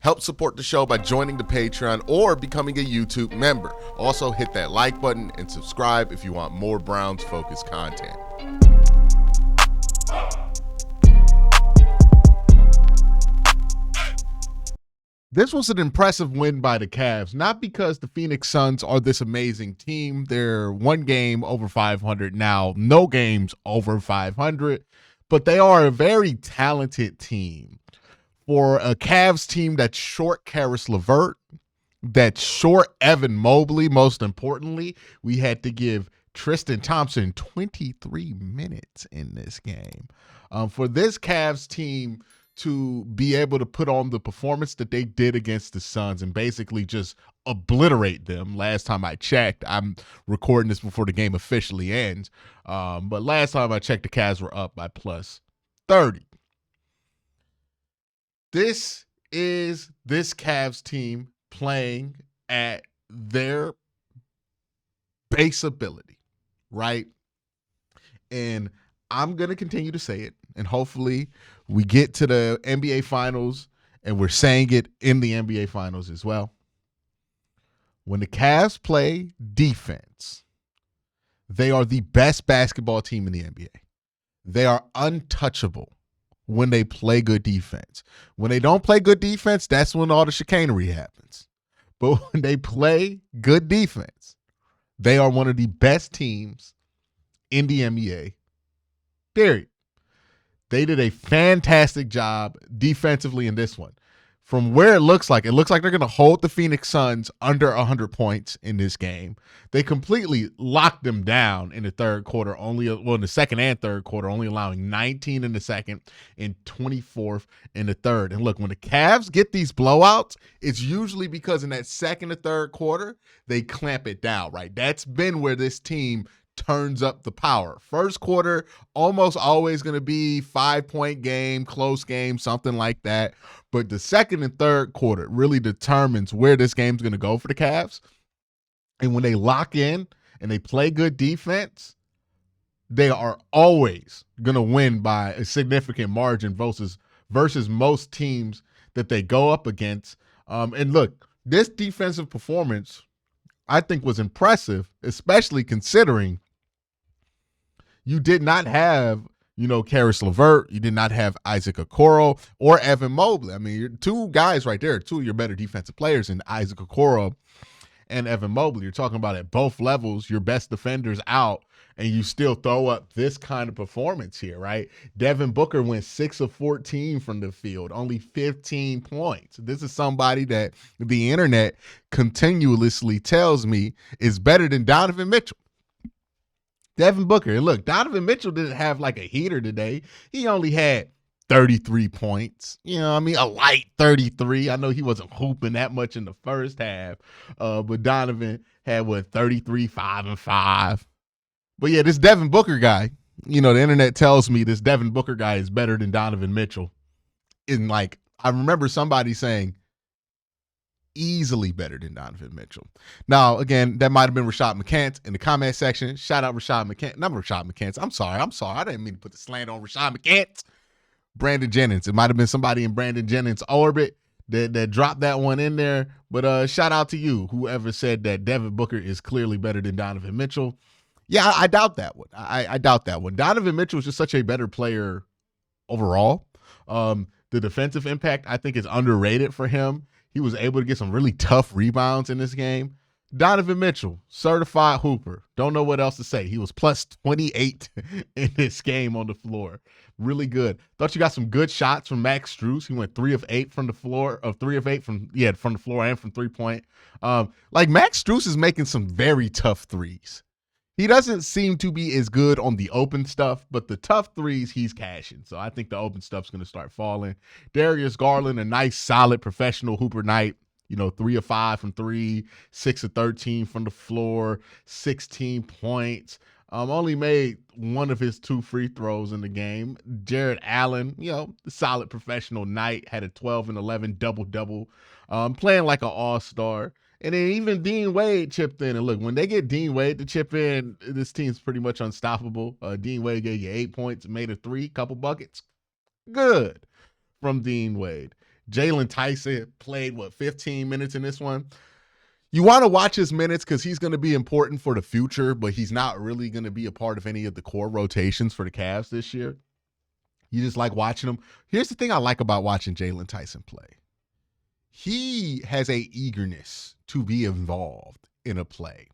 Help support the show by joining the Patreon or becoming a YouTube member. Also, hit that like button and subscribe if you want more Browns-focused content. This was an impressive win by the Cavs, not because the Phoenix Suns are this amazing team. They're one game over 500 now, no games over 500, but they are a very talented team. For a Cavs team that's short Karis LeVert, that's short Evan Mobley, most importantly, we had to give Tristan Thompson 23 minutes in this game. For this Cavs team to be able to put on the performance that they did against the Suns and basically just obliterate them. Last time I checked, I'm recording this before the game officially ends, but last time I checked, the Cavs were up by plus 30. This is this Cavs team playing at their base ability, right? And I'm going to continue to say it, and hopefully we get to the NBA Finals and we're saying it in the NBA Finals as well. When the Cavs play defense, they are the best basketball team in the NBA. They are untouchable when they play good defense. When they don't play good defense, that's when all the chicanery happens. But when they play good defense, they are one of the best teams in the NBA, period. They did a fantastic job defensively in this one. From where it looks like they're going to hold the Phoenix Suns under 100 points in this game. They completely locked them down in the third quarter, in the second and third quarter, only allowing 19 in the second and 24 in the third. And look, when the Cavs get these blowouts, it's usually because in that second or third quarter, they clamp it down, right? That's been where this team turns up the power. First quarter, almost always going to be 5-point game, close game, something like that. But the second and third quarter really determines where this game's going to go for the Cavs. And when they lock in and they play good defense, they are always going to win by a significant margin versus most teams that they go up against. And look, this defensive performance, I think, was impressive, especially considering you did not have, Karis LeVert. You did not have Isaac Okoro or Evan Mobley. I mean, you're two guys right there, two of your better defensive players in Isaac Okoro and Evan Mobley. You're talking about at both levels, your best defenders out, and you still throw up this kind of performance here, right? Devin Booker went 6 of 14 from the field, only 15 points. This is somebody that the internet continuously tells me is better than Donovan Mitchell. Devin Booker. And look, Donovan Mitchell didn't have like a heater today. He only had 33 points. A light 33. I know he wasn't hooping that much in the first half, but Donovan had 33, 5 and 5. But yeah, this Devin Booker guy, the internet tells me this Devin Booker guy is better than Donovan Mitchell. I remember somebody saying easily better than Donovan Mitchell. Now, again, that might have been Rashad McCants in the comment section. Shout out Rashad McCants. Not Rashad McCants. I'm sorry. I didn't mean to put the slant on Rashad McCants. Brandon Jennings. It might have been somebody in Brandon Jennings' orbit that dropped that one in there. But shout out to you, whoever said that Devin Booker is clearly better than Donovan Mitchell. Yeah, I doubt that one. I doubt that one. Donovan Mitchell is just such a better player overall. The defensive impact, I think, is underrated for him. He was able to get some really tough rebounds in this game. Donovan Mitchell, certified hooper. Don't know what else to say. He was plus 28 in this game on the floor. Really good. Thought you got some good shots from Max Strus. He went 3 of 8 from the floor, from the floor and from 3-point. Max Strus is making some very tough threes. He doesn't seem to be as good on the open stuff, but the tough threes, he's cashing. So I think the open stuff's going to start falling. Darius Garland, a nice, solid professional hooper night. 3 of 5 from 3, 6 of 13 from the floor, 16 points. Only made one of his 2 free throws in the game. Jared Allen, solid professional night, had a 12 and 11 double-double, playing like an all-star. And then even Dean Wade chipped in. And look, when they get Dean Wade to chip in, this team's pretty much unstoppable. Dean Wade gave you 8 points, made a 3, couple buckets. Good from Dean Wade. Jalen Tyson played, 15 minutes in this one? You want to watch his minutes because he's going to be important for the future, but he's not really going to be a part of any of the core rotations for the Cavs this year. You just like watching him. Here's the thing I like about watching Jalen Tyson play. He has a eagerness to be involved in a play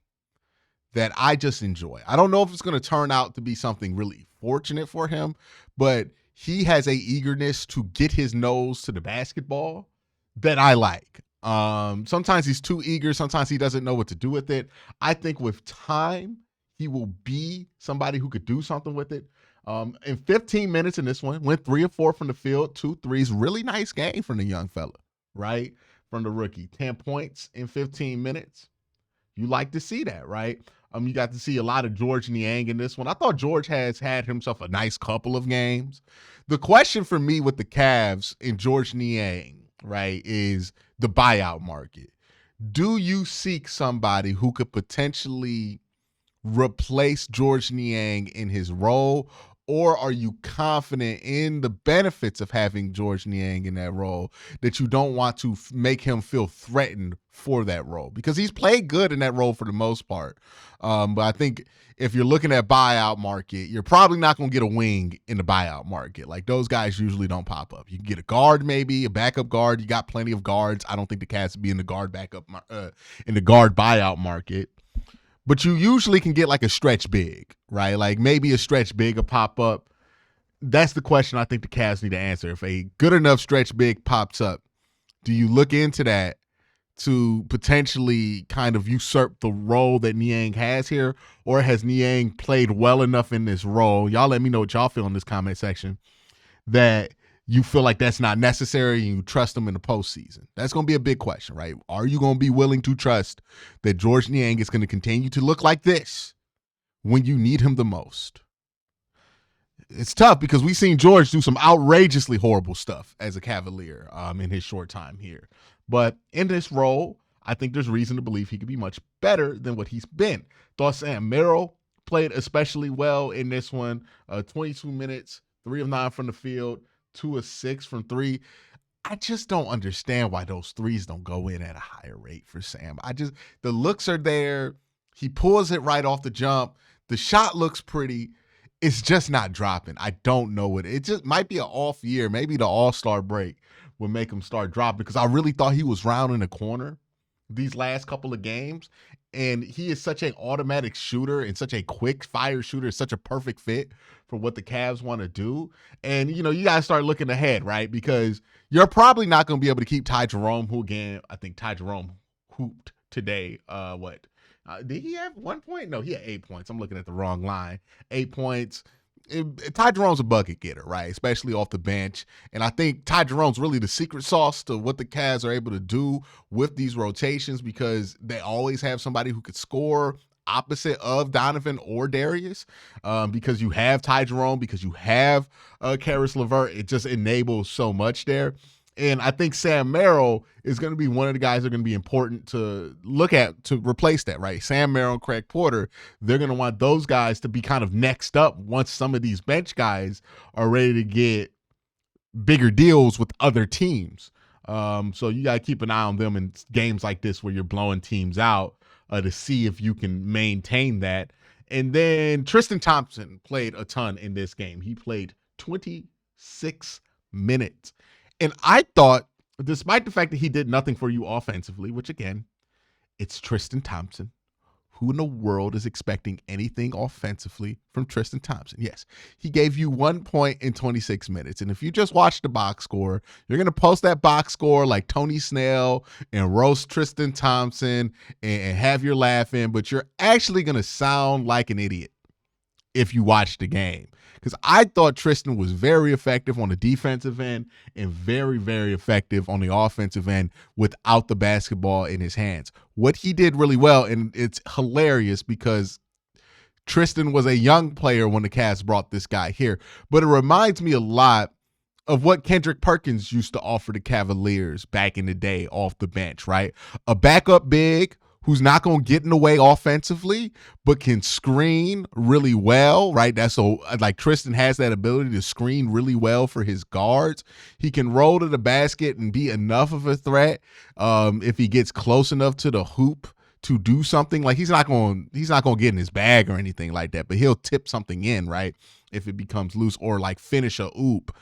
that I just enjoy. I don't know if it's going to turn out to be something really fortunate for him, but he has a eagerness to get his nose to the basketball that I like. Sometimes he's too eager. Sometimes he doesn't know what to do with it. I think with time, he will be somebody who could do something with it. In 15 minutes in this one, went 3 of 4 from the field, 2 threes. Really nice game from the young fella, right? From the rookie. 10 points in 15 minutes. You like to see that, right? You got to see a lot of George Niang in this one. I thought George has had himself a nice couple of games. The question for me with the Cavs and George Niang, right, is the buyout market. Do you seek somebody who could potentially replace George Niang in his role, or are you confident in the benefits of having George Niang in that role that you don't want to make him feel threatened for that role? Because he's played good in that role for the most part. But I think if you're looking at buyout market, you're probably not going to get a wing in the buyout market. Like, those guys usually don't pop up. You can get a guard, maybe a backup guard. You got plenty of guards. I don't think the Cavs would be in the guard in the guard buyout market. But you usually can get like a stretch big, right? Like maybe a stretch big will pop up. That's the question I think the Cavs need to answer. If a good enough stretch big pops up, do you look into that to potentially kind of usurp the role that Niang has here? Or has Niang played well enough in this role? Y'all let me know what y'all feel in this comment section, that you feel like that's not necessary and you trust him in the postseason. That's going to be a big question, right? Are you going to be willing to trust that George Niang is going to continue to look like this when you need him the most? It's tough because we've seen George do some outrageously horrible stuff as a Cavalier in his short time here. But in this role, I think there's reason to believe he could be much better than what he's been. Thought Sam Merrill played especially well in this one. 22 minutes, 3 of 9 from the field, 2 of 6 from 3. I just don't understand why those threes don't go in at a higher rate for Sam. The looks are there. He pulls it right off the jump. The shot looks pretty. It's just not dropping. I don't know what. It just might be an off year. Maybe the All-Star break will make him start dropping, because I really thought he was rounding the corner these last couple of games. And he is such an automatic shooter and such a quick fire shooter, such a perfect fit for what the Cavs want to do. And, you got to start looking ahead, right? Because you're probably not going to be able to keep Ty Jerome, who, again, I think Ty Jerome hooped today. Did he have 1 point? No, he had 8 points. I'm looking at the wrong line. 8 points. Ty Jerome's a bucket getter, right? Especially off the bench. And I think Ty Jerome's really the secret sauce to what the Cavs are able to do with these rotations, because they always have somebody who could score opposite of Donovan or Darius, because you have Ty Jerome, because you have Karis LeVert. It just enables so much there. And I think Sam Merrill is going to be one of the guys that are going to be important to look at to replace that, right? Sam Merrill and Craig Porter, they're going to want those guys to be kind of next up once some of these bench guys are ready to get bigger deals with other teams. So you got to keep an eye on them in games like this where you're blowing teams out to see if you can maintain that. And then Tristan Thompson played a ton in this game. He played 26 minutes. And I thought, despite the fact that he did nothing for you offensively, which, again, it's Tristan Thompson. Who in the world is expecting anything offensively from Tristan Thompson? Yes, he gave you 1 point in 26 minutes. And if you just watch the box score, you're going to post that box score like Tony Snell and roast Tristan Thompson and have your laugh in, but you're actually going to sound like an idiot if you watch the game. Because I thought Tristan was very effective on the defensive end and very, very effective on the offensive end without the basketball in his hands. What he did really well, and it's hilarious because Tristan was a young player when the Cavs brought this guy here, but it reminds me a lot of what Kendrick Perkins used to offer the Cavaliers back in the day off the bench, right? A backup big who's not going to get in the way offensively, but can screen really well, right? That's so like Tristan has that ability to screen really well for his guards. He can roll to the basket and be enough of a threat if he gets close enough to the hoop to do something. Like he's not going to get in his bag or anything like that, but he'll tip something in, right? If it becomes loose, or like finish a oop.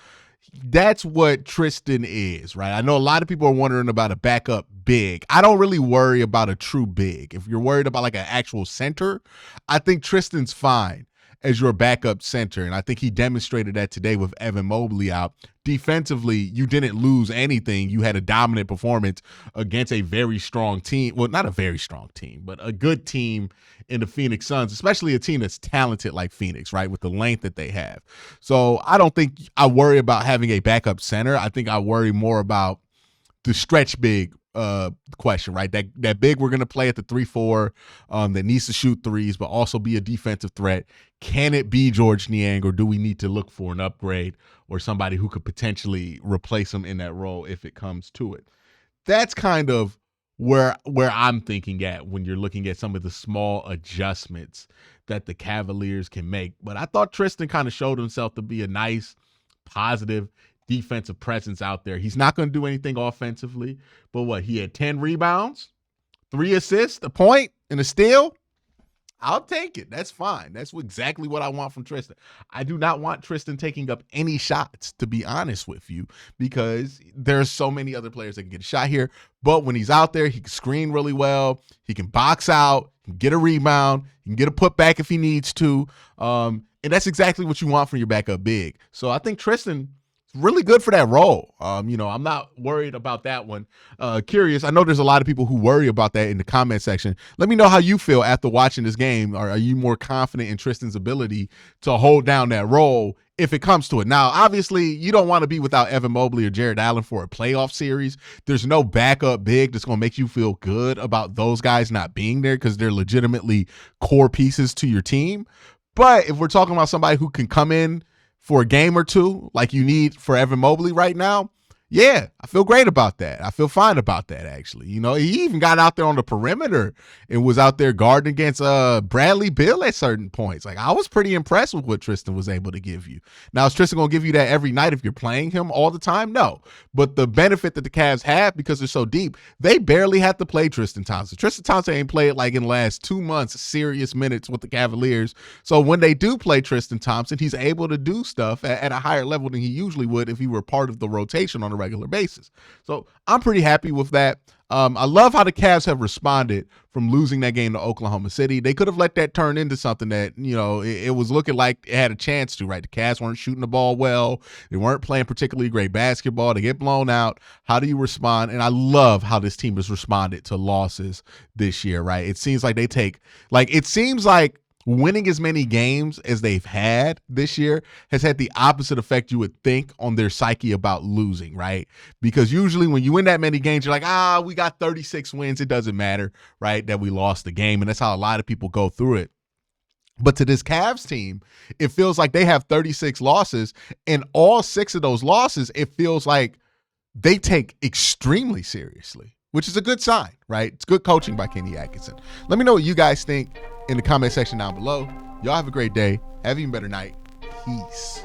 That's what Tristan is, right? I know a lot of people are wondering about a backup big. I don't really worry about a true big. If you're worried about like an actual center, I think Tristan's fine as your backup center. And I think he demonstrated that today with Evan Mobley out. Defensively, you didn't lose anything. You had a dominant performance against a very strong team. Well, not a very strong team, but a good team in the Phoenix Suns, especially a team that's talented like Phoenix, right, with the length that they have. So I don't think I worry about having a backup center. I think I worry more about the stretch big question, right? That big we're going to play at the 3-4 that needs to shoot threes, but also be a defensive threat. Can it be George Niang, or do we need to look for an upgrade or somebody who could potentially replace him in that role if it comes to it? That's kind of where I'm thinking at when you're looking at some of the small adjustments that the Cavaliers can make. But I thought Tristan kind of showed himself to be a nice, positive defensive presence out there. He's not going to do anything offensively, but what? He had 10 rebounds, 3 assists, a point, and a steal. I'll take it. That's fine. That's exactly what I want from Tristan. I do not want Tristan taking up any shots, to be honest with you, because there's so many other players that can get a shot here. But when he's out there, he can screen really well. He can box out, he can get a rebound, he can get a putback if he needs to. And that's exactly what you want from your backup big. So I think Tristan really good for that role. I'm not worried about that one. Curious. I know there's a lot of people who worry about that in the comment section. Let me know how you feel after watching this game. Are you more confident in Tristan's ability to hold down that role if it comes to it? Now, obviously, you don't want to be without Evan Mobley or Jared Allen for a playoff series. There's no backup big that's going to make you feel good about those guys not being there because they're legitimately core pieces to your team. But if we're talking about somebody who can come in for a game or two, like you need for Evan Mobley right now, yeah, I feel great about that. I feel fine about that, actually. He even got out there on the perimeter and was out there guarding against Bradley Beal at certain points. Like, I was pretty impressed with what Tristan was able to give you. Now, is Tristan going to give you that every night if you're playing him all the time? No. But the benefit that the Cavs have, because they're so deep, they barely have to play Tristan Thompson. Tristan Thompson ain't played like in the last 2 months serious minutes with the Cavaliers. So when they do play Tristan Thompson, he's able to do stuff at a higher level than he usually would if he were part of the rotation on a regular basis. So I'm pretty happy with that. I love how the Cavs have responded from losing that game to Oklahoma City. They could have let that turn into something that, it was looking like it had a chance to, right? The Cavs weren't shooting the ball well. They weren't playing particularly great basketball. They get blown out. How do you respond? And I love how this team has responded to losses this year, right? It seems like winning as many games as they've had this year has had the opposite effect you would think on their psyche about losing, right? Because usually when you win that many games, you're like, we got 36 wins. It doesn't matter, right, that we lost the game. And that's how a lot of people go through it. But to this Cavs team, it feels like they have 36 losses, and all 6 of those losses, it feels like they take extremely seriously, which is a good sign, right? It's good coaching by Kenny Atkinson. Let me know what you guys think in the comment section down below. Y'all have a great day. Have an even better night. Peace.